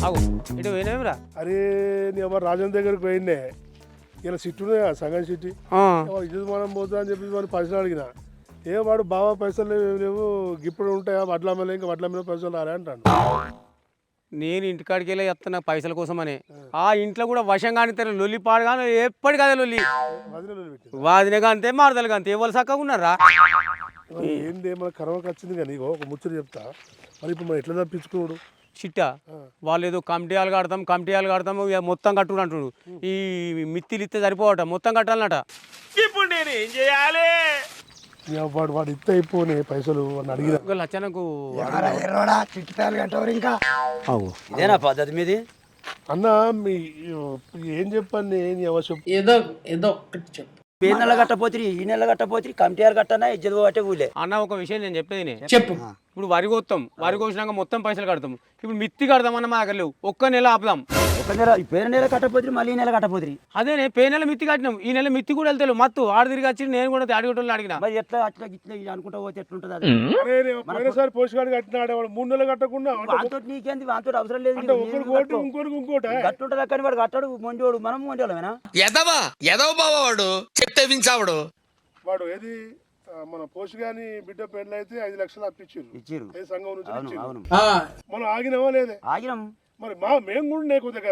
ఆగు ఇటు పోయినావురా అరే నీ అమ్మ రాజన్ దగ్గరికి పోయిండే ఇలా సిట్టు ఉన్నాయి కదా సగం సిట్టి ఇది మనం పోతా అని చెప్పి వాడు పైసలు అడిగిన వాడు బావా పైసలు లేవు ఇప్పుడు ఉంటాయా వడ్ల మీద ఇంకా వడ్ల మీద పైసలు రాలే అంటాడు. నేను ఇంటికాడికి వెళ్ళి చెప్తున్నా పైసల కోసమని ఆ ఇంట్లో కూడా వశంగా కానీ లొల్లి పాడుగాను ఎప్పటికి అదే లొల్లి వాదినగా అంతే మారదలుగా అంతే ఎవరు చక్కగా ఉన్నారా ఏంది మన కర్మకు వచ్చింది కానీ ఒక ముచ్చట చెప్తా మరి ఇప్పుడు మనం ఎట్లా తప్పించుకోడు చిట్టా వాళ్ళు ఏదో కమిటీలు కడతాం ఇక మొత్తం కట్టుడు అంటుడు ఈ మిత్తిలు ఇస్తే సరిపోవట మొత్తం కట్టాలన్నట ఇప్పుడు నేను ఏం చేయాలి వాడు ఇస్తే అయిపోయి పైసలు వాడిని అడిగిన లచ్చనకు ఇంకా ఇదేనా పద్ధతి మీది అన్న మీ ఏం చెప్పండి నేను ఎవరు ఏదో ఒక్కటి చెప్పు. పే నెల కట్టపోతుంది ఈ నెల కట్టపోతుంది కమిటీలు కట్టనా ఇజ్జత్ పోటే ఊలే అన్న ఒక విషయం నేను చెప్పేది చెప్పు. ఇప్పుడు వరి కోస్తాం వరి కోసినాక మొత్తం పైసలు కడతాం ఇప్పుడు మిత్తి కడదామన్న మా దగ్గర లేవు ఒక్క నెల ఆపుదాం ఒక నెల పే నెల కట్టపోతుంది మళ్ళీ ఈ నెల కట్టపోతుంది అదేనే పే నెల మిత్తి కట్టినాం ఈ నెల మిత్తి కూడా వెళ్తాను మత్తు ఆడు తిరిగి వచ్చి నేను కూడా అడిగేటోళ్ళు అడిగిన మరి ఎట్లా అట్లా ఇట్లా ఇది అనుకుంటా పోతే ఎట్లుంటుంది అది పోయినసారి పోస్ట్ కార్డు కట్టినాడు వాడు 3 నెలలు కట్టకుండా వాంతో నీకేంది వాంతో అవసరం లేదు ఇంకోటి కట్టుంటది అక్కడ వాడు కట్టాడు మొండివాడు మనం మొండివాళ్ళమేనా ఎదవ బావాడు చెప్తే వించావాడు వాడు ఏది మన పోస్ట్ గాని బిడ్డ పెళ్ళి అయితే 5 లక్షలు అప్పించారు ఏ సంఘం నుంచి మనం ఆగినావా లేదే ఆగినాం మరి మేము కూడా కొద్దిగా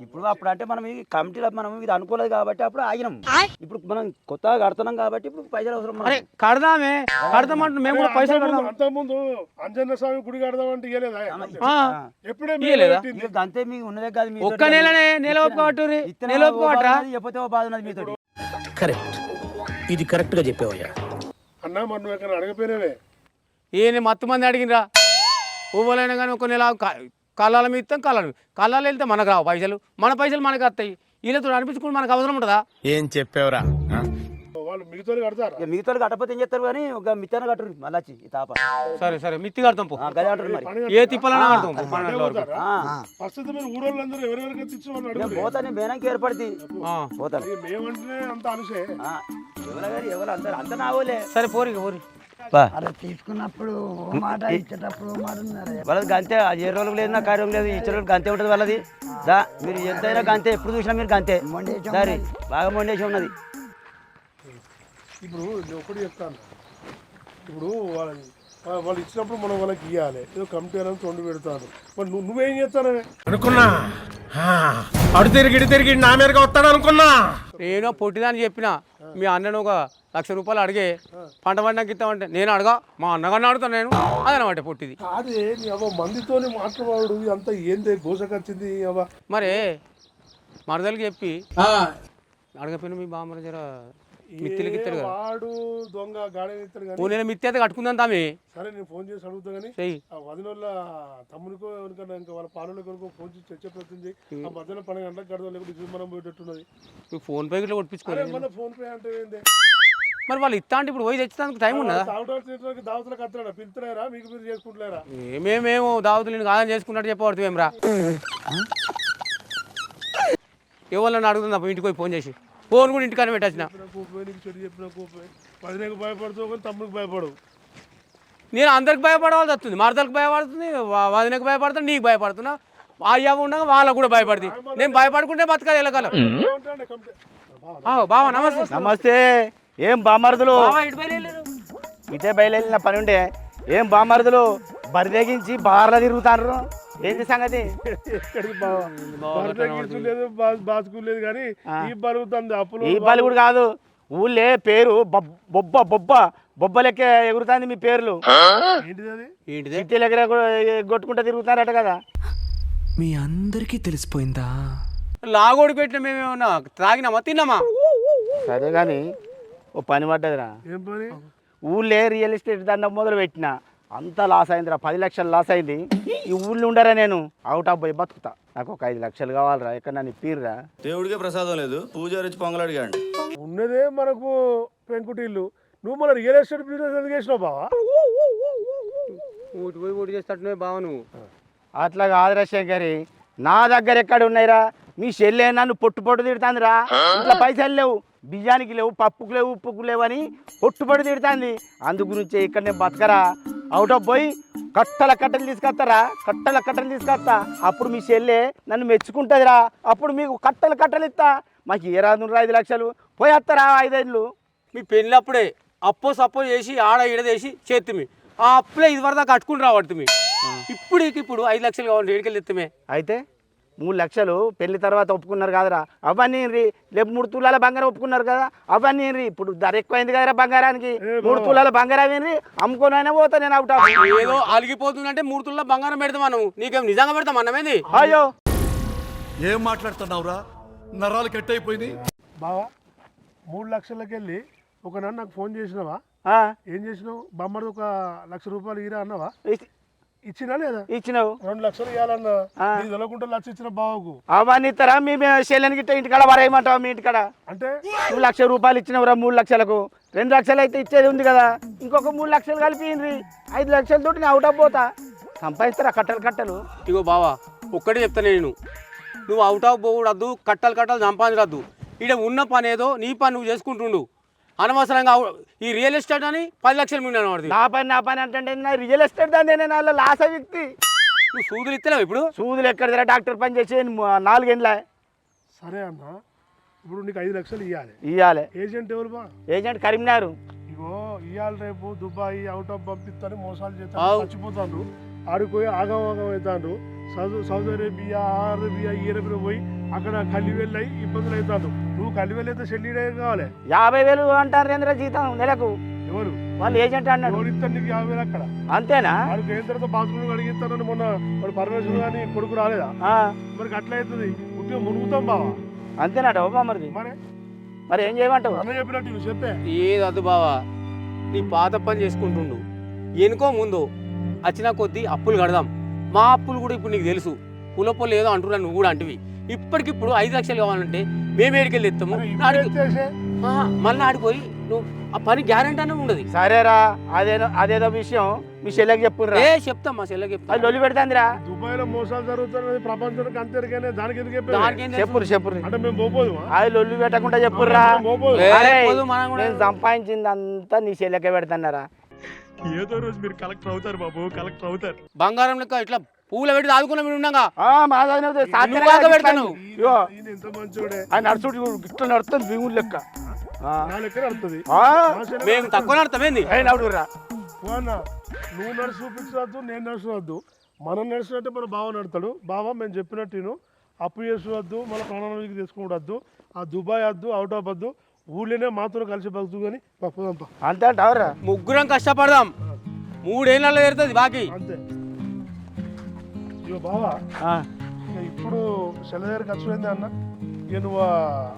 ఇప్పుడు అప్పుడు అంటే మనం ఈ కమిటీలో మనం ఇది అనుకోలేదు కాబట్టి అప్పుడు ఆగినాం ఇప్పుడు మనం కొత్తగా కడుతున్నాం కాబట్టి ఇప్పుడు పైసలు అవసరం అరే కడదామే కడదామంటే మేము కూడా పైసలు కడదాం అంతకుముందు అంజన్న స్వామి గుడి కడదామంటే ఇవ్వలేదా ఎప్పుడే ఇక అంతే మీకు ఉన్నదే కాదు మీ ఒక్క నెలనే నెల ఒప్పుకోవట్టు నెల ఒప్పుకోవట్రా ఎప్పుడో బాధ ఉన్నది మీతో కరెక్ట్ ఇది కరెక్ట్ గా చెప్పావయ్యా అన్నా మరి నువ్వు ఎక్కడ అడగపోయినవే ఏ మత్తు మంది అడిగినరా ఊవలైనా కానీ ఒక నెల కళ్ళాల మీద ఇస్తాం కళ్ళాలు వెళ్తే మనకు రావు పైసలు మన పైసలు మనకు వస్తాయి వీళ్ళతో అనిపించుకుంటే మనకు అవసరం ఉంటుందా ఏం చెప్పావురా వాళ్ళు మిగతా కడతారు మిగతా కట్టపోతే ఏం చేస్తారు కానీ ఒక మిత్తాన కట్టరు మళ్ళీ ఈ తాప సరే మిత్తి కడతాం పో గదే అంటారు మరి ఏ తిప్పలన్నా కడతాం ఫస్ట్ మీరు ఊరోళ్ళందరూ ఎవరెవరికి తెచ్చి పోతా నేను మేనంకి ఏర్పడింది పోతాను మేమంటే అంత అనుసే ఎవరు అందరు అంత నావోలే సరే పోరి తీసుకున్నప్పుడు మాట ఇచ్చేటప్పుడు మాట వాళ్ళది గంతే ఏ రోజులకు లేదు నా కార్యం లేదు ఇచ్చే రోజులు గంతే ఉంటుంది వాళ్ళది దా మీరు ఎంతైనా గంతే ఎప్పుడు చూసినా మీరు గంతే సరే బాగా మొండేసి ఉన్నది ఇప్పుడు ఒకటి చెప్తాను ఇప్పుడు వాళ్ళు ఇచ్చినప్పుడు మనం వాళ్ళకి ఇవ్వాలి ఏదో కమిటీ అని తొండి పెడతాను మరి నువ్వేం చేస్తానవే అనుకున్నా అడు తిరిగి నా మీదకి వస్తాడు అనుకున్నా నేను పొట్టిదని చెప్పిన మీ అన్నను ఒక 1,00,000 రూపాయలు అడిగే పంట పండకి ఇస్తామంటే నేను అడగా మా అన్నగారిని అడుగుతాను నేను అదనమాట పొట్టిది అదే నీ అవ్వ మందితోనే మాట్లాడు అంతా ఏంది గోసకొచ్చింది అవ్వ మరి మరదలకి చెప్పి అడగపోయిన మీ బామ్మ జర మిత్తిలకి ఇస్తాడు కదా వాడు దొంగ గాడి ఇస్తాడు కానీ నేను మిత్తి అయితే కట్టుకుందాం తామే సరే నేను ఫోన్ చేసి అడుగుతా కానీ ఆ వదినోళ్ళ తమ్మునికో ఎవరికన్నా ఇంకా వాళ్ళ పాలనలో కొనుక్కో ఫోన్ చేసి చర్చపడుతుంది ఆ మధ్యలో 12 గంటలకు గడదాం లేకపోతే ఇది మనం పోయేటట్టున్నది ఫోన్ పే గిట్లా కొట్టించుకోలేదు మన ఫోన్ పే అంటే ఏంది మరి వాళ్ళు ఇస్తా అంటే ఇప్పుడు పోయి తెచ్చేందుకు టైం ఉన్నదా దావతలకు వస్తాడా పిలుతున్నారా మీకు మీరు చేసుకుంటున్నారా మేమేమో దావతులు నేను కాదని చేసుకున్నట్టు చెప్పబడుతుంది ఏమరా ఎవరిని అడుగుతుందా ఇంటికి పోయి ఫోన్ చేసి ఫోన్ కూడా ఇంటికానే పెట్టచ్చిన చెడు చెప్పిన వదినకు భయపడుతూ కానీ తమ్ముడికి భయపడవు నేను అందరికి భయపడవలసి వస్తుంది మరదలకు భయపడుతుంది వదినకు భయపడుతుంది నీకు భయపడుతున్నా అయ్యా ఉండగా వాళ్ళకు కూడా భయపడుతుంది నేను భయపడుకుంటే బతకాలి వెళ్ళగలం బావా నమస్తే నమస్తే ఏం బామరుదులు ఇదే బయలుదేరిన పని ఉండే ఏం బామరుదులు బరిదెగించి బార్లా తిరుగుతారు ఏంటి సంగతి బాసుకులేదు కానీ ఈ బరుగుతుంది అప్పులు ఈ బలి కూడా కాదు ఊళ్ళే పేరు బొబ్బ లెక్క ఎగురుతుంది మీ పేర్లు ఇంటి దగ్గర కొట్టుకుంటా తిరుగుతారట కదా మీ అందరికీ తెలిసిపోయిందా లాగోడి పెట్టిన మేమేమన్నా తాగినామా తిన్నామా సరే కానీ ఓ పని పడ్డదిరా ఏం పని ఊళ్ళే రియల్ ఎస్టేట్ దండం మొదలు పెట్టిన అంతా లాస్ అయిందిరా 10 లక్షలు లాస్ అయింది ఈ ఊళ్ళో ఉండరా నేను అవుట్ ఆఫ్ పోయి బతుకుతా నాకు ఒక 5 లక్షలు కావాలరా ఎక్కడ నన్ను పీరురా దేవుడికే ప్రసాదం లేదు పూజారి వచ్చి పొంగలు అడిగాడు ఉన్నదే మనకు పెంకుటిల్లు నువ్వు మన రియల్ ఎస్టేట్ బిజినెస్ ఎందుకు చేసినావు బావా ఊటి పోయి ఊటి చేస్తట్టునే బావ నువ్వు అట్లా కాదురా శంకరి నా దగ్గర ఎక్కడ ఉన్నాయిరా మీ చెల్లె నన్ను పొట్టు తిడుతుందిరా ఇంట్లో పైసలు లేవు బియ్యానికి లేవు పప్పుకు లేవు ఉప్పుకు లేవు అని పొట్టు తిడుతుంది అందు గురించి ఇక్కడ నేను బతకరా అవుట్ ఆఫ్ పోయి కట్టల కట్టలు తీసుకొస్తారా, కట్టల కట్టలు తీసుకొస్తా. అప్పుడు మీ చెల్లె నన్ను మెచ్చుకుంటుందిరా. అప్పుడు మీకు కట్టలు కట్టలు ఇస్తా. మాకు ఏ రాదు 5 లక్షలు పోయేస్తారా 5 ఏళ్ళు. మీ పెళ్ళప్పుడే అప్పో సప్పో చేసి ఆడ ఈడదేసి చేతిమి ఆ అప్పులే ఇదివరదా కట్టుకుని రావడుతుంది. ఇప్పుడు 5 లక్షలు కావాలి ఏడికెళ్ళి ఎత్తుమే. అయితే 3 లక్షలు పెళ్లి తర్వాత ఒప్పుకున్నారు కదరా, అవన్నీ రేపు 3 తులాల బంగారం ఒప్పుకున్నారు కదా, అవన్నీ ఇప్పుడు ధర ఎక్కువైంది కదరా బంగారానికి. 3 తులాల బంగారం ఏంటి అమ్ముకొని అయినా పోతా నేను అవుతా. ఏదో అలిగిపోతుందంటే 3 తులాల బంగారం పెడతాం మనం, నీకేం నిజంగా పెడతాం అన్నమేంది? అయ్యో ఏం మాట్లాడుతున్నావురా, నరాలు కట్ అయిపోయింది. బావా 3 లక్షలకి వెళ్ళి ఒక నన్ను నాకు ఫోన్ చేసినావా? ఏం చేసినావు? బొమ్మది 1 లక్ష రూపాయలు ఇరా అన్నావా? ఇచ్చినా లేదా? ఇచ్చినావు. 2 లక్షలు ఇవ్వాలన్నా నీకు తెలవకుండా 1 లక్ష ఇచ్చిన బావకు. అవన్నీ ఇస్తారా? మీ చెల్లెని గిట్ట ఇంటికాడ వరేయమంటావా? మీ ఇంటికాడ అంటే 2 లక్షల రూపాయలు ఇచ్చినవరా 3 లక్షలకు. 2 లక్షలు అయితే ఇచ్చేది ఉంది కదా, ఇంకొక 3 లక్షలు కలిపి 5 లక్షలతోటి నేను అవుట్ పోతా. సంపాదిస్తారా కట్టలు కట్టలు? ఇగో బావా ఒక్కటే చెప్తా నేను, నువ్వు అవుట్ ఆఫ్ పోకూడదు, కట్టలు సంపాదించద్దు. ఇక్కడ ఉన్న పని ఏదో నీ పని నువ్వు చేసుకుంటుండు. అనవసరంగా ఈ రియల్ ఎస్టేట్ అని 10 లక్షలు మిండి అనవాడు. నా పని అంటే రియల్ ఎస్టేట్ దాన్ని నేను వాళ్ళ లాస వ్యక్తి. నువ్వు సూదులు ఇస్తలేవు ఇప్పుడు? సూదులు ఎక్కడ డాక్టర్ పని చేసి 4 ఏళ్ళ. సరే అన్న, ఇప్పుడు నీకు 5 లక్షలు ఇవ్వాలి. ఏజెంట్ ఎవరు బా? ఏజెంట్ కరీంనగర్. ఇగో ఇవాళ రేపు దుబాయ్ అవుట్ ఆఫ్ పంపిస్తాను మోసాలు చేస్తాను, చచ్చిపోతాను. ఆడిపోయి ఆగం అవుతాను. సౌదీ అరేబియా యూరోపియా పోయి అక్కడ కలివెళ్ళి ఇబ్బందులు అవుతాను. నువ్వు కలివెళ్ళి అయితే చెల్లిడే కావాలి. 50,000 అంటారు రేంద్ర జీతం నెలకు. ఎవరు వాళ్ళు ఏజెంట్ అన్నాడు. ఎవరిస్తాను నీకు 50,000 అక్కడ? అంతేనా? వాడికి అయిన తర్వాత బాత్రూమ్ అడిగిస్తానని మొన్న వాడు పరమేశ్వరు కానీ కొడుకు రాలేదా? మరి అట్లా అవుతుంది, ఉట్టిగా మునుగుతాం బావా. అంతేనట మరిది. మరి ఏం చేయమంటావు? అన్న చెప్పినట్టు నువ్వు చెప్పే. ఏది అద్దు బావా, నీ పాత పని చేసుకుంటుండు. ఎనుకో ముందు వచ్చిన కొద్దీ అప్పులు కడదాం. మా అప్పులు కూడా ఇప్పుడు నీకు తెలుసు, పులపొలు ఏదో అంటున్నాను, నువ్వు కూడా అంటివి. ఇప్పటికిప్పుడు 5 లక్షలు కావాలంటే మేము ఏడికెళ్ళి ఎత్తాము. మళ్ళీ ఆడిపోయి నువ్వు ఆ పని గ్యారెంటీ అనే ఉండదు. సరేరా, అదేదో విషయం మీ చెల్లెకి చెప్పురా. చెప్తాం, మా చెల్లెకి చెప్తా. అది లొల్లి పెడతాందిరా. దుబాయ్ లో మోసాలు జరుగుతున్నది ప్రపంచానికి అంతేగానే దానికి ఎందుకు చెప్పురు అంటే మేము పోపోదు. అది లొల్లి పెట్టకుండా చెప్పుర్రా. నేను సంపాదించింది అంతా నీ చెల్లెకే పెడతాన్నారా. ఏదో రోజు మీరు కలెక్టర్ అవుతారు బాబు, కలెక్టర్ అవుతారు. బంగారం లెక్క ఇట్లా పూల పెట్టి ఆదుకున్నా మీరు ఉండగా నడుచుడు ఇట్లా నడుస్తుంది భీముడు లెక్క. మేము తక్కువ నడతామేంది? నువ్వు నడుచు చూపించవద్దు, నేను నడుచువద్దు. మనం నడిచినట్టే మన బావ నడతాడు. బావ మేము చెప్పినట్టు అప్పు చేసుకోవద్దు, మన ప్రాణానికి తీసుకోవద్దు, ఆ దుబాయ్ వద్దు, అవుట్ ఆఫ్ వద్దు, ఊళ్ళోనే మాత్రం కలిసి బతుకు కానీ పప్పుదంప అంతే అంటావరా. ముగ్గురం కష్టపడదాం, 3 ఏళ్ళలో ఏరుతుంది బాకీ. అంతే. ఇగో బావా ఇప్పుడు సెల దగ్గర ఖర్చు అయింది అన్న. ఇక నువ్వు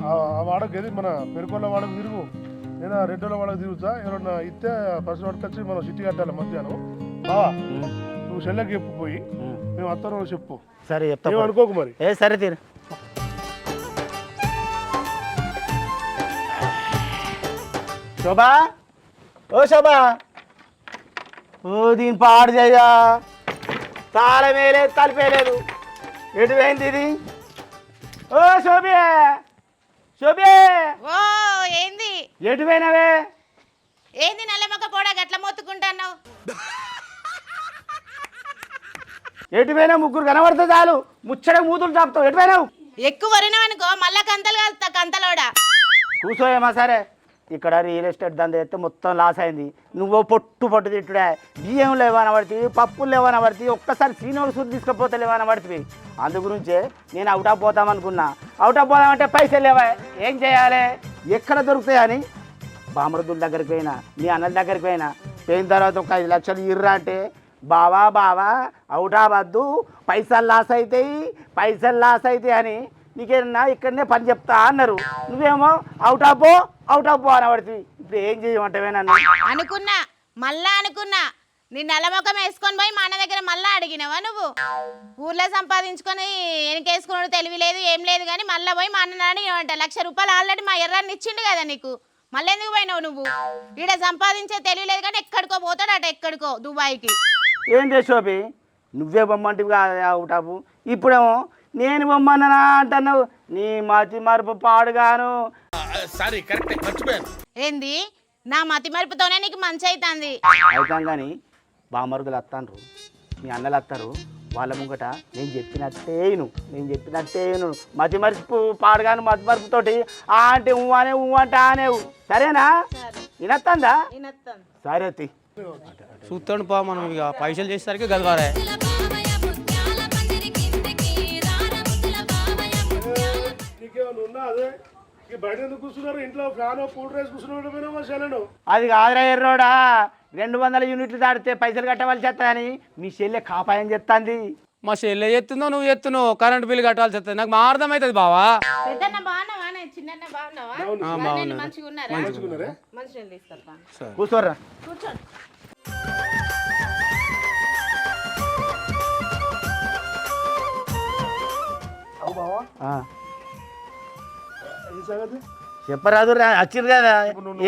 ఆ వాడకు ఏది మన పెరుకోళ్ళ వాడకు తిరుగు, నేను ఆ రెడ్డోళ్ళ వాడకు తిరుగుతా. ఎవరన్నా ఇస్తే ఫస్ట్ వాడికి వచ్చి మనం సిటీ కట్టాలి మధ్యాహ్నం. బావా నువ్వు సెల్లకి చెప్పిపోయి మేము అత్తరు చెప్పు. సరే చెప్తా, అనుకోకు మరి. సరే తీరు. శోభా, ఓ శోభా, ఓ దీని పాడు చేయా. తాళమేలేదు, తలిపేలేదు, ఎటు పోయింది ఇది? ఓ శోభే, శోభే, ఓ ఏంది? ఎటు పోయినావే? ఏంది నల్లమొక్క పోడా గట్ల మొత్తుకుంటున్నావు? ఎటు పోయినా? ముగ్గురు కనబడితే చాలు ముచ్చట మూతులు చాపుతావు. ఎటు పోయినావు? ఎక్కువ వరినావు అనుకో మళ్ళా కంతలు కలుస్తా, కంతలోడా. కూర్చోయేమా. సరే, ఇక్కడ రియల్ ఎస్టేట్ దంద అయితే మొత్తం లాస్ అయింది. నువ్వు పొట్టు తిట్టుడే. బియ్యం లేవన పడుతుంది, పప్పులు లేవన పడుతుంది, ఒక్కసారి సీనియర్ సూట్ తీసుకపోతే లేవన పడుతుంది. అందు గురించే నేను అవుట్ ఆఫ్ పోతామనుకున్నా. అవుట్ ఆఫ్ పోదామంటే పైసలు లేవా, ఏం చేయాలి, ఎక్కడ దొరుకుతాయని బామరుదుల దగ్గరికి పోయినా, మీ అన్నల దగ్గరికి పోయిన తర్వాత ఒక 5 లక్షలు ఇర్రా అంటే, బావా అవుట్ ఆఫ్ వద్దు, పైసలు లాస్ అవుతాయి అని నీకేమన్నా ఇక్కడనే పని చెప్తా అన్నారు. నువ్వేమో అవుట్ ఆఫ్ పో అని పడుతుంది. ఇప్పుడు ఏం చేయమంటావే నన్ను? అనుకున్నా నీ నల్లముఖం వేసుకొని పోయి మా అన్న దగ్గర మళ్ళా అడిగినావా? నువ్వు ఊర్లో సంపాదించుకొని వెనకేసుకున్నాడు, తెలివి లేదు ఏం లేదు, కానీ మళ్ళీ పోయి మా అన్న అడిగినావంట. 1 లక్ష రూపాయలు ఆల్రెడీ మా ఎర్రాన్ని ఇచ్చిండు కదా నీకు, మళ్ళీ ఎందుకు పోయినావు నువ్వు? ఈడ సంపాదించే తెలివి లేదు కానీ ఎక్కడికో పోతాడట, ఎక్కడికో దుబాయ్కి. ఏం చేసావు? నువ్వే బొమ్మంటివి అవుట్ ఆఫ్, ఇప్పుడేమో నేను బొమ్మన్నా అంటున్నావు. నీ మతి మరుపు పాడుగాను. ఏంది? నా మతి మరుపుతోనే నీకు మంచి అవుతుంది. అవుతాం కానీ బామరుదులు వస్తాను, మీ అన్నలు వస్తారు, వాళ్ళ ముంగట నేను చెప్పినట్టే మతి మరిచిపు పాడగాను మతి మరుపుతోటి ఆ అంటే ఊ అంటే ఆనేవు, సరేనా? వినత్తందా? సరే తీ. చూస్తాడు పా, మనం ఇక పైసలు చేసేసరికి గదవారే. నీకేమైనా ఉన్నా అదే ఇక బయట ఎందుకు కూర్చున్నారు? ఇంట్లో ఫ్యాన్ కూల్ డ్రైస్ కూర్చున్నాడు మా చెల్లెను. అది కాదురా ఎర్రోడా, 200 యూనిట్లు దాడితే పైసలు కట్టవలసి వస్తాయని మీ చెల్లె కాపాయం చెప్తాంది. మా చెల్లె ఎత్తుందో నువ్వు ఎత్తున్నావు, కరెంట్ బిల్లు కట్టాల్సి వస్తుంది. నాకు మా అర్థమవుతుంది బావా. పెద్దన్న బాగున్నావా? చిన్న బాగున్నావా? బాగున్నా. మంచిగా ఉన్నారా? మంచిగున్నారే? మంచిగా తీసుకొస్తా. కూర్చోర్రా. కూర్చోండి. అవు బావా ఆ, ఈ సంగతి చెప్పరాదు రా, వచ్చిర్రు కదా.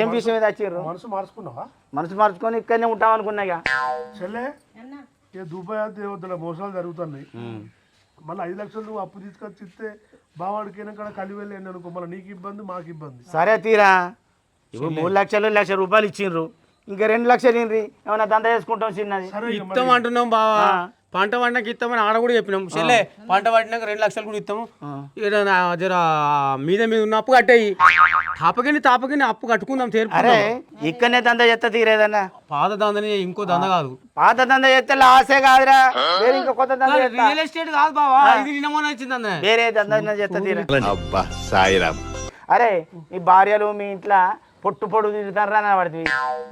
ఏం విషయం మీద వచ్చిర్రు? మనసు మార్చుకున్నావా? మనసు మార్చుకొని ఇక్కడనే ఉంటాం అనుకున్నా ఇక. చెల్లె ఇక దుబాయ్ అంతే వద్దులే, మోసాలు జరుగుతున్నాయి. మళ్ళీ 5 లక్షలు నువ్వు అప్పు తీసుకొచ్చి ఇస్తే బావాడికైనా కూడా కలిసి వెళ్ళి అనుకో, మళ్ళీ నీకు ఇబ్బంది మాకు ఇబ్బంది. సరే తీరా, ఇప్పుడు 3 లక్షలు 1 లక్ష రూపాయలు ఇచ్చిండ్రు, ఇంకా 2 లక్షలు ఇన్రి, ఏమైనా దందా చేసుకుంటాం చిన్నది. సరే ఇక ఇస్తాం అంటున్నాం బావా. పంట పడినాక ఇస్తామని ఆడ కూడా చెప్పినాం. చెల్లె పంట పడినాక 2 లక్షలు కూడా ఇస్తాము. జర మీద ఉన్న అప్పు కట్టేయి, తాపకిని అప్పు కట్టుకుందాం. అరే ఇక్కడనే దందా చేస్తా తీరేదన్నా. పాత దందని ఇంకో దంద కాదు, పాత దందా చేస్తే లాసే కాదురా, వేరే ఇంకా కొత్త దందా చేస్తా. రియల్ ఎస్టేట్ కాదు బావా, ఇది నిన్న మొన్న వచ్చింది. వేరే దందా చేస్తా తీరా. అబ్బా సాయిరామ్. అరే మీ భార్యలు మీ ఇంట్లో పొట్టు తిడతారా అని పడుతుంది,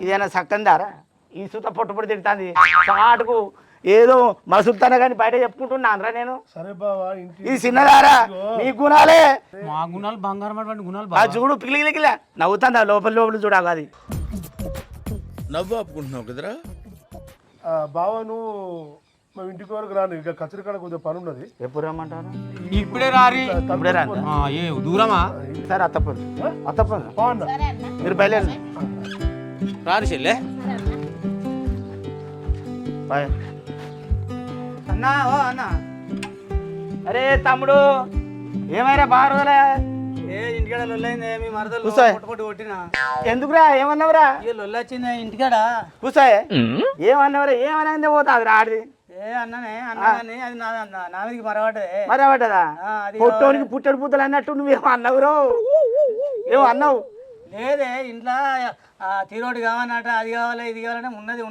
ఇదేనా సక్కందారా? ఈ సుత పొట్టు తిడుతుంది చాటుకు, ఏదో మసులుతానా కానీ బయట చెప్పుకుంటున్నాను రా నేను. సరే బావా, ఇంటి ఇది చిన్నదారా, నీ గుణాలే. మా గుణాలు బంగారం అటువంటి గుణాలు ఆ చూడు పిగిలిగిలికిలా నవ్వుతుందా, లోపల చూడాలి. అది నవ్వు ఆపుకుంటున్నావు కదరా. బావా నువ్వు మా ఇంటికి వరకు రాను, ఇక కచ్చరికాడ కొద్దిగా పని ఉన్నది. ఎప్పుడు రమ్మంటారు? ఇప్పుడే రారి. ఇప్పుడే రా. ఏ దూరమా? సరే అత్తప్పదు బాగున్నా మీరు బయలుదేరండి. రారి చెల్లె. బాయ్ అన్నా. ఓ అన్నా, అరే తమ్ముడు ఏమైనా బాగా రోజులే ఇంటికాడ లొల్లైంది, మీ మరదలు కూర్చోయ్. కొట్టినా ఎందుకురా? ఏమన్నావురా? లొల్లొచ్చింది ఇంటికాడ. కూర్చోయ్. ఏమన్నావురా? ఏమన్నా పోతాది రాడిది. అన్ననే కానీ అది నా మీదకి మరవాడే. మరి పడ్డదా? పొట్టోనికి పుట్టడు పుట్టలు అన్నట్టు నువ్వేమో అన్నావురో, ఏమో అన్నావు. లేదే ఇంట్లో తీరోడు కావాలన్నట, అది కావాలి ఇది కావాలంటే ఉన్నది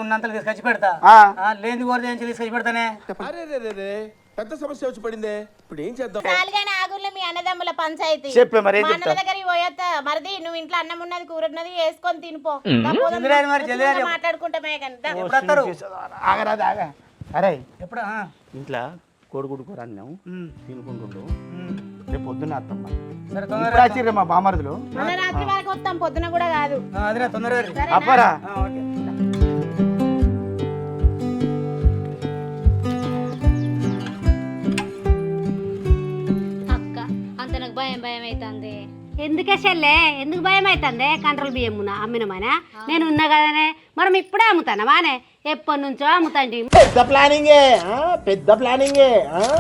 ఉన్నంతలో తీసుకొచ్చి పెడతా. లేని కోరితే ఏం తీసుకొచ్చి పెడతానే. పెద్ద సమస్య వచ్చి పడిందే, ఇప్పుడు ఏం చేద్దాం? నాలుగైన ఆగుర్లో మీ అన్నదమ్ముల పంచాయతీ. చెప్పే మరి మా అన్న దగ్గరికి పోయేస్తా. మరిది నువ్వు ఇంట్లో అన్నం ఉన్నది కూర ఉన్నది వేసుకొని తినిపో. మాట్లాడుకుంటామే ఆగరాదు ఆగా. అరే ఎప్పుడు ఇంట్లో కోడిగుడ్డు కూర అన్నాం తినుకుంటుండు, రేపు పొద్దున్న అత్తమ్మ. సరే ఇప్పుడు వచ్చిర్రే మా బామరుదులు. మన రాత్రి వరకు వస్తాం, పొద్దున కూడా కాదు. అదే తొందరగా అప్పరా. అక్క అంత నాకు భయం అవుతుంది. ఎందుకే చెల్లె, ఎందుకు భయం అవుతుంది? కంట్రోల్ బియ్యం అమ్మినమానా? నేను ఉన్నా కదనే, మనం ఇప్పుడే అమ్ముతానా మానే? ఎప్పటి నుంచో అమ్ముతాండి. పెద్ద ప్లానింగే.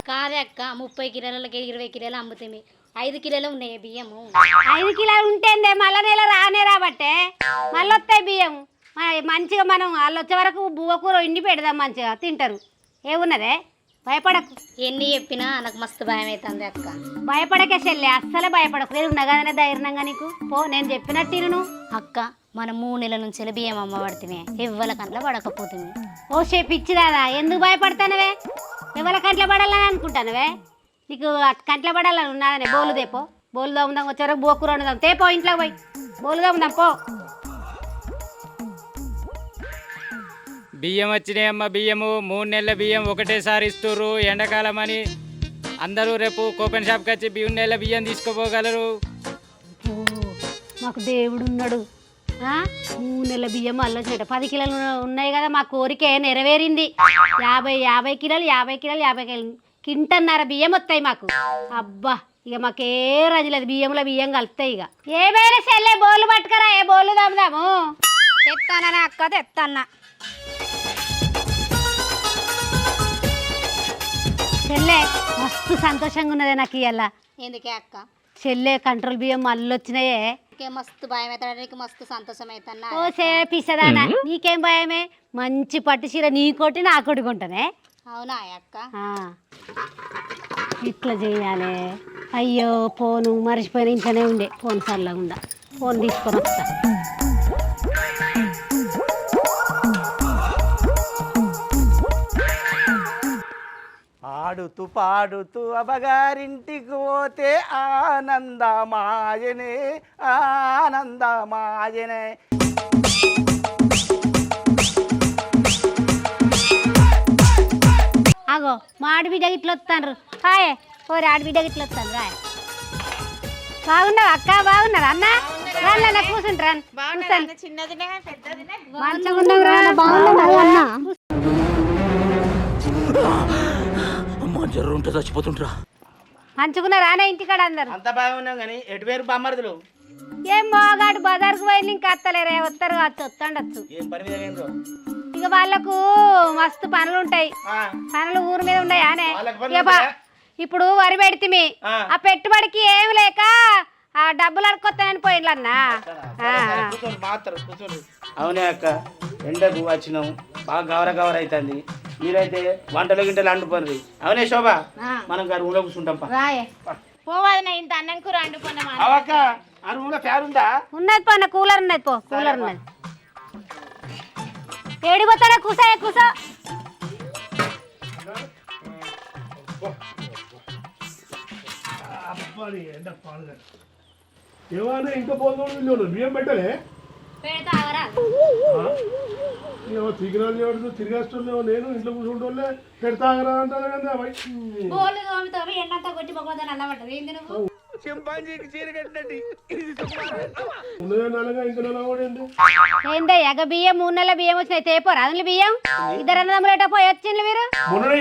కాదే అక్క, 30 కిలోలకి 20 కిలోలు అమ్ముతాయి. 5 కిలోలు ఉన్నాయి బియ్యము. 5 కిలోలు ఉంటేందే, మళ్ళా నెల రానే రాబట్టే మళ్ళీ వస్తాయి బియ్యం. మంచిగా మనం వాళ్ళు వచ్చే వరకు బువ్వ కూర ఇండి పెడదాం, మంచిగా తింటారు. ఏమున్నదే, భయపడకు. ఎన్ని చెప్పినా నాకు మస్తు భయం అవుతుంది అక్క. భయపడకే చెల్లె, అస్సలే భయపడకు. నేను ఉన్నా కదనే ధైర్యంగా నీకు. పో, నేను చెప్పినట్టు నువ్వు. అక్క మనం 3 నెలల నుంచి బియ్యం అమ్మబడుతుంది, ఎవ్వల కంట్లో పడకపోతుంది. ఓ పిచ్చిదాదా, ఎందుకు భయపడతానవే? ఎవరి కంట్లో పడాలని అనుకుంటానవే? నీకు కంట్లో పడాలని ఉన్నదనే. బోలు దేపో, బోలు దమ్ముదాం, వచ్చే వరకు బోకూర వండుదాం. తేపో ఇంట్లోకి పోయి బోలు దమ్ముదాం పో. బియ్యం వచ్చినాయమ్మ, బియ్యము 3 నెలల బియ్యం ఒకటేసారి ఇస్తుర్రు. ఎండాకాలం అని అందరూ రేపు కోపెన్ షాప్కి వచ్చి 3 నెలల బియ్యం తీసుకోపోగలరు. మాకు దేవుడు ఉన్నాడు. 3 నెలల బియ్యం అల్లొచ్చినట్టు 10 కిలోలు ఉన్నాయి కదా, మా కోరిక నెరవేరింది. 50 కిలోలు 50 కిలోలు 50 కిలోలు కింటన్నర బియ్యం వస్తాయి మాకు. అబ్బా, ఇక మాకే రజలేదు, బియ్యంలో బియ్యం కలుపుతాయి. ఇక ఏమైనా చెల్లె బోలు పట్టుకరా, ఏ బోలు దమ్ముదాము. తెస్తానని అక్క, తెస్తాన్న. చెల్లె మస్తు సంతోషంగా ఉన్నదే నాకు ఇవాళ. ఎందుకే అక్క? చెల్లె కంట్రోల్ బియ్యం మళ్ళీ వచ్చినాయే, మస్తు భయం అవుతాడు, నీకు మస్తు సంతోషం అవుతాను. ఓ సే పిసదానా, నీకేం భయమే? మంచి పట్టు చీర నీకోటి నాకోటి కొంటానే. అవునా అక్క? ఇట్లా చేయాలి. అయ్యో ఫోను మర్చిపోయిన ఇంట్లోనే ఉండే, ఫోన్ సర్లగుండా ఫోన్ తీసుకొని వస్తా. ఆడుతూ పాడుతూ అబ్బగారింటికి పోతే ఆనందమాయనే ఆనందమాయనే. అగో మా ఆడబిడ్డ ఇట్లా వస్తాను. హాయ్ ఓరి ఆడబిడ్డ ఇట్లా వస్తాను. రాయ బాగున్నావు అక్క? బాగున్నారు అన్న? రాళ్ళ కూర్చుంటారు. మంచిగా ఉన్నావు రా. బాగున్నావు అన్న? జర్రుంటే చచ్చిపోతుంటరా. మంచుకున్నారా అన్న ఇంటికాడ అందరు? అంత బాగున్నాం కానీ ఎటు పేరు బామ్మర్దులు? ఏం బాగాడు బజార్కు పోయి ఇంకా అత్తలేరే, వస్తారు కావచ్చు, వస్తుండొచ్చు. ఏం పని మీద ఏందో? ఇక వాళ్ళకు మస్తు పనులు ఉంటాయి. పనులు ఊరు మీద ఉన్నాయి అనే. ఇప్పుడు వరి పెడితే ఆ పెట్టుబడికి ఏం లేక ఆ డబ్బులు అడుకొస్తానని పోయిండ్లన్నా. అవునే అక్క, ఎండకు వచ్చినాం, బాగా గవర గవర అవుతుంది. మీరైతే వంటలు గింటలు అంటుపోయింది. అవునే శోభ, మనం రూమ్లో కూర్చుంటాం. పోవాదన్నా ఇంత అన్నం కూర అండుకున్నాం. అవక్క ఆ రూమ్లో ఫ్యాన్ ఉందా? ఉన్నది పో, కూలర్ ఉన్నది పో, కూలర్ ఉన్నది. ఏడిపోతాడా? కూసా కూసా. ఏమైనా ఇంకా పోదు బియ్యం పెట్టలే తిరిగినాలు తిరిగేస్తున్నావు. నేను ఇంట్లో కూర్చుంటే పెడతాగరా అంటాను కదా. ఏందే ఎగ బియ్యం 3 నెలల బియ్యం వచ్చినాయి, తేపోరా అందులో బియ్యం? ఇద్దరు అన్నదమ్ములేట పోయి వచ్చిండ్రు మీరు.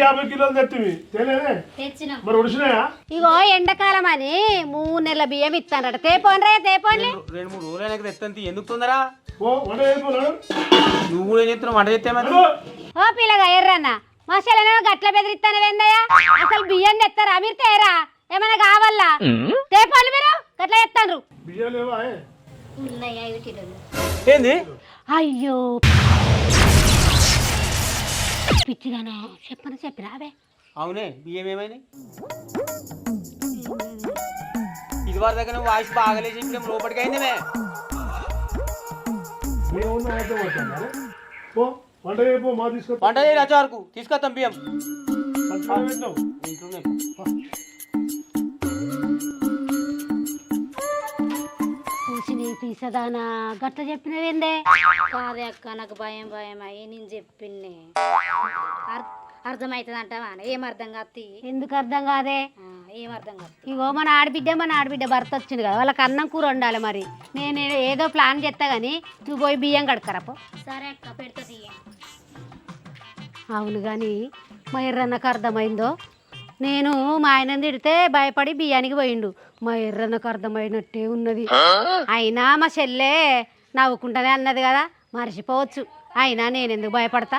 50 కిలోలు తెచ్చినాయి మరి ఉడిచినాయా? ఇగో ఎండాకాలం అని 3 నెలల బియ్యం ఇస్తానట. తేపోన్రా తేపోన్లే. 2-3 రోజులు తెస్తంతి. ఎందుకు తొందరా? నువ్వు కూడా ఏం చెప్తున్నావు? వంట చేస్తే మరి ఓ పిల్లగా ఎర్రన్న మసాలా గట్ల బెదిరిస్తాను ఏందయ్యా? అసలు బియ్యం తెస్తారా మీరు? తేరా ఏమైనా కావాలా? తేపాలి మీరు గట్లా చెప్తాను. ఏంది? అయ్యో పిచ్చిగానా చెప్పినా అవే. అవునే బియ్యం ఏమైనా ఇది వారి దగ్గర వాయిస్ బాగలే చెప్పిన లోపలికి అయిందే. వంట చేయాలి వచ్చే వరకు తీసుకొస్తాం బియ్యం. తీసదానా గట్ల చెప్పినవేందే? కాదే అక్క, నాకు భయం భయం అయ్యి నేను చెప్పింది. అర్థమవుతుంది అంటావా? ఏం అర్థం కాదు. ఎందుకు అర్థం కాదే? ఏం అర్థం కాదు. ఇగో మన ఆడబిడ్డ భర్త వచ్చింది కదా, వాళ్ళకి అన్నం కూర వండాలి. మరి నేను ఏదో ప్లాన్ చేస్తా కానీ నువ్వు పోయి బియ్యం కడకరాపో. సరే అక్క పెడతా. అవును కానీ మా ఎర్రన్నకు అర్థమైందో? నేను మా ఆయన తిడితే భయపడి బియ్యానికి పోయిండు. మా ఎర్రన్నకు అర్థమైనట్టే ఉన్నది. అయినా మా చెల్లె నవ్వుకుంటానే అన్నది కదా, మర్చిపోవచ్చు. అయినా నేను ఎందుకు భయపడతా?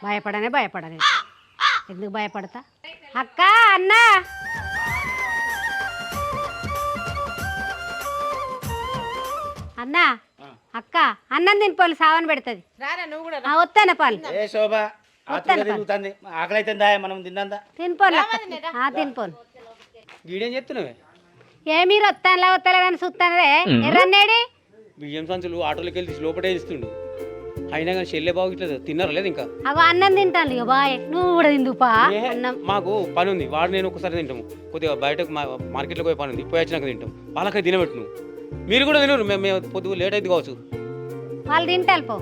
భయపడనే ఎందుకు భయపడతా? అక్క అన్న అన్న అక్క అన్నం తినిపోలు సావని పెడుతుంది. వస్తాను పాలు. ఆకలి అయితే మనం తిందా? తినిపోను తినిపోను. గీడేం చెప్తున్నావే? ఏ మీరు వస్తానులే చూస్తానరే. ఎర్రన్నేడి బియ్యం సంచులు ఆటోలోకి వెళ్ళి లోపటే ఇస్తుండు. అయినా కానీ చెల్లె బాగు ఇట్లా తిన్నారా లేదు ఇంకా? అగో అన్నం తింటాను ఇక బాయ్. నువ్వు కూడా తిందుపా అన్నం. మాకు పని ఉంది, వాడు నేను ఒకసారి తింటాము. కొద్దిగా బయటకు మార్కెట్లోకి పోయి పని ఉంది, పోయి వచ్చినాక తింటాం. వాళ్ళకి తినబెట్టు నువ్వు. మీరు కూడా తినరు, మేము పొద్దుగా లేట్ అయితే కావచ్చు. వాళ్ళు తింటారు పో.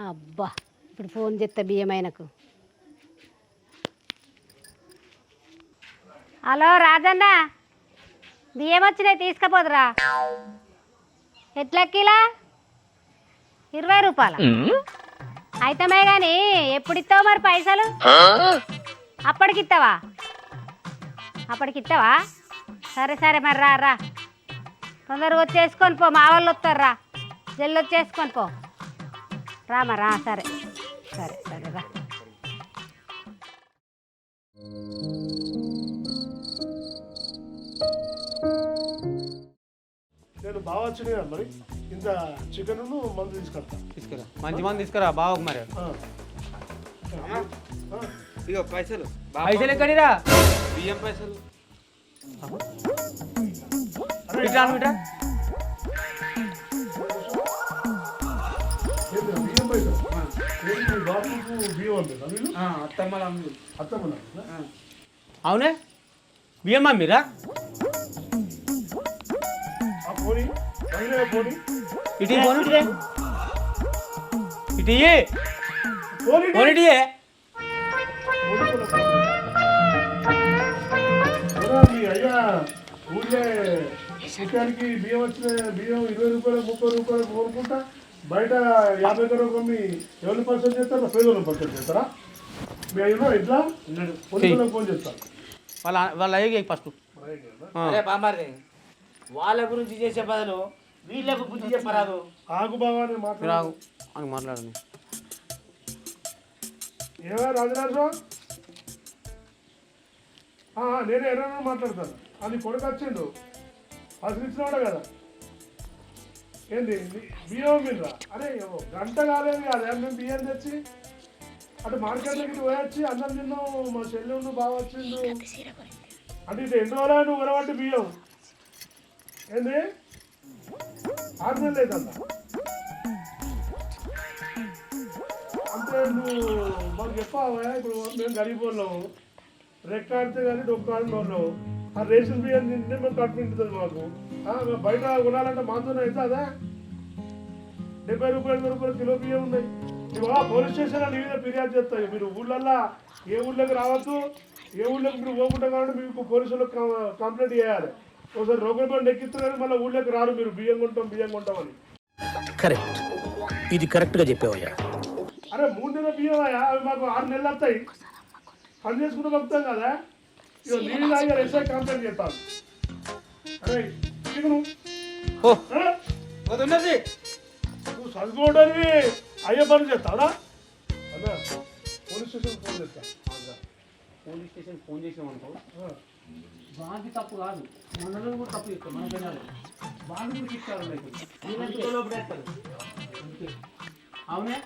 అబ్బా ఇప్పుడు ఫోన్ చేస్తా బియ్యం ఆయనకు. హలో రాజన్న, బియ్యం వచ్చినాయి తీసుకుపోదురా. ఎట్లా కిలా? 20 రూపాయల అయితమే కానీ ఎప్పుడు ఇస్తావు మరి పైసలు? అప్పటికిస్తావా? సరే మరి రా తొందరగా వచ్చేసుకొని పో. మా వాళ్ళు వస్తారు రా, జల్ది వచ్చేసుకొని పో. రామరా సరే రా. వచ్చింది కదా మరి ఇంత చికెన్ మందు తీసుకొస్తా. తీసుకురా, మంచి మంది తీసుకురా బావకు మరి. ఇగో పైసలు పైసలు ఎక్కడిరా? బియ్యం పైసలు. ఇట్లా బిడ్డ. బియ్యం పైసలు బాబుకు బియ్యం అమ్మేదా వీళ్ళు? అత్తమ్మ అవునే బియ్యం అమ్మిరా? ఆ పోనీ పైన పోనీ ఇటు పోనీ ఇటు పోనీ పోనీటియే. మీ అయ్యా ఊళ్ళే చికెన్కి బియ్యం వచ్చిన బియ్యం 20 రూపాయలు 30 రూపాయలు కోరుకుంటా బయట 50 రూపాయలు మీ ఎవరు పర్సెంట్ చేస్తారా? పేదోళ్ళు పర్సెంట్ చేస్తారా? మీ అయ్యో ఇట్లా పోలీసులకు ఫోన్ చేస్తారు. వాళ్ళ అయ్యకి ఫస్ట్ అరే బామ్మారిది, వాళ్ళ గురించి చేసే బదులు వీళ్ళకు బుద్ధి చెప్పరాదు. ఆగు బావా నేను మాట్లాడు అని మాట్లాడను. ఏమో రాజరాజు నేనే ఎర్రను మాట్లాడతాను. అది కొడుకు వచ్చిండు పసిరిచ్చినాడు కదా. ఏంది బియ్యం మీద? అరే గంట కాలేదు కదా మేము బియ్యం తెచ్చి అటు మార్కెట్లోకి పోయొచ్చి అన్నం తిన్నాం. మా చెల్లెళ్ళు బాగా వచ్చిండు అంటే ఇటు ఎన్ని రోజులు నువ్వు కొనబట్టి బియ్యం ఏంది 6 నెలలు అవుతుందా? అంటే నువ్వు మాకు చెప్పావా? ఇప్పుడు మేము గరీబ్ వాళ్ళము, రెక్కాడితే కానీ డొక్కాడిన వాళ్ళము. ఆ రేషన్ బియ్యం తింటే మేము కట్టుకుంటుంది మాకు. బయట కొనాలంటే మాతోనే అయితే అదే 70 రూపాయలు 80 రూపాయలు కిలో బియ్యం ఉన్నాయి. ఇవా పోలీస్ స్టేషన్లో నీ మీద ఫిర్యాదు చేస్తాయి. మీరు ఊళ్ళల్లో ఏ ఊళ్ళోకి రావద్దు, ఏ ఊళ్ళోకి మీరు పోకుండా కాబట్టి మీకు పోలీసులకు కంప్లైంట్ చేయాలి. ఒకసారి రోగం బండి ఎక్కిస్తారు కానీ మళ్ళీ ఊళ్ళోకి రారు. మీరు బియ్యం కొంటాం అని. కరెక్ట్, ఇది కరెక్ట్ గా చెప్పావయ్యా. అరే 3 నెలల బియ్యం అయ్యా, అవి మాకు 6 నెలలు వస్తాయి. పని చేసుకుంటూ పంపుతాం కదా. ఇక నీళ్ళు తాగారు ఎస్ఐ కంప్లైంట్ చేస్తాను. అరే నువ్వు చదువుకోవడానికి అయ్యే పనులు చేస్తావురా? అదే పోలీస్ స్టేషన్ ఫోన్ చేస్తా. పోలీస్ స్టేషన్ ఫోన్ చేసినాం అనుకో, బాగా తప్పు కాదు, మనలో కూడా తప్పు చేస్తాం. మన జనాలు బాగా కూడా ఇస్తారు. అవునే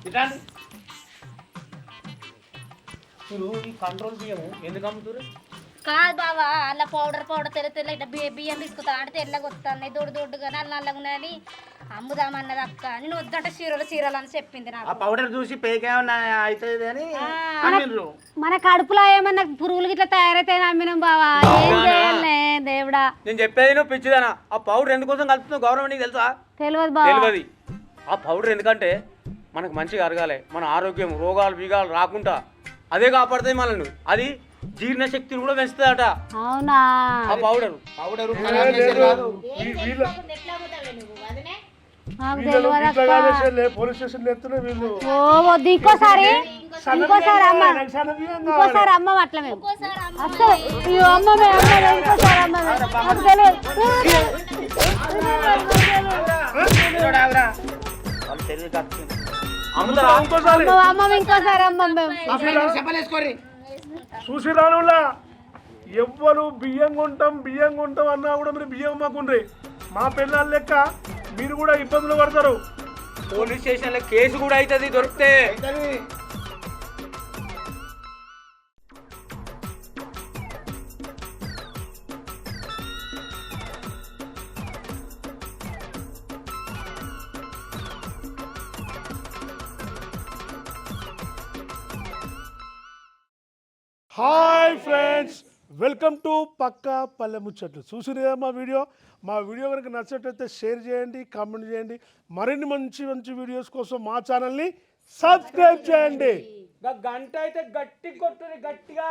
ఇట్లా మీరు ఈ కంట్రోల్ బియ్యము ఎందుకు అమ్ముతారు? కాదు బావా, అలా పౌడర్ తెల్ల ఇట్లా బియ్యం తీసుకుతా అంటే తెల్లగా వస్తాయి, దొడ్డుగా నల్లగా ఉన్నాయని అమ్ముదామన్నది అక్క. నేను వద్దంటే చీరలు అని చెప్పింది నాకు. ఆ పౌడర్ చూసి పేకేమన్నా అవుతుంది అని మన కడుపులో ఏమన్నా పురుగులు ఇట్లా తయారైతే అమ్మినాం బావా. ఏం చేయాలే దేవుడా. నేను చెప్పేది నువ్వు పిచ్చిదానా. ఆ పౌడర్ ఎందుకోసం కలుపుతున్నావు గవర్నమెంట్కి తెలుసా? తెలియదు బావా. తెలియదు. ఆ పౌడర్ ఎందుకంటే మనకు మంచిగా అరగాలి, మన ఆరోగ్యం రోగాలు బీగాలు రాకుండా అదే కాపాడుతాయి మనల్ని. అది జీర్ణశక్తిని కూడా పెంచుతుందట. అవునా? ఆ పౌడర్ పోలీస్ స్టేషన్ ఎత్తున్నా వీళ్ళు. ఇంకోసారి అమ్మ అట్లా మేము అసలు ఇంకోసారి చూసి రానులా ఎవ్వరు బియ్యం కొంటాం అన్నా కూడా మీరు బియ్యం అమ్మకుండ్రి. మా పిల్లల లెక్క మీరు కూడా ఇబ్బందులు పడతారు. పోలీస్ స్టేషన్లో కేసు కూడా అవుతుంది దొరికితే. హాయ్ ఫ్రెండ్స్, వెల్కమ్ టు పక్కా పల్లె ముచ్చట్లు. చూసినా మా వీడియో కనుక నచ్చినట్లయితే షేర్ చేయండి, కామెంట్ చేయండి. మరిన్ని మంచి వీడియోస్ కోసం మా ఛానల్ని సబ్స్క్రైబ్ చేయండి. గంట అయితే గట్టి కొట్టుని గట్టిగా.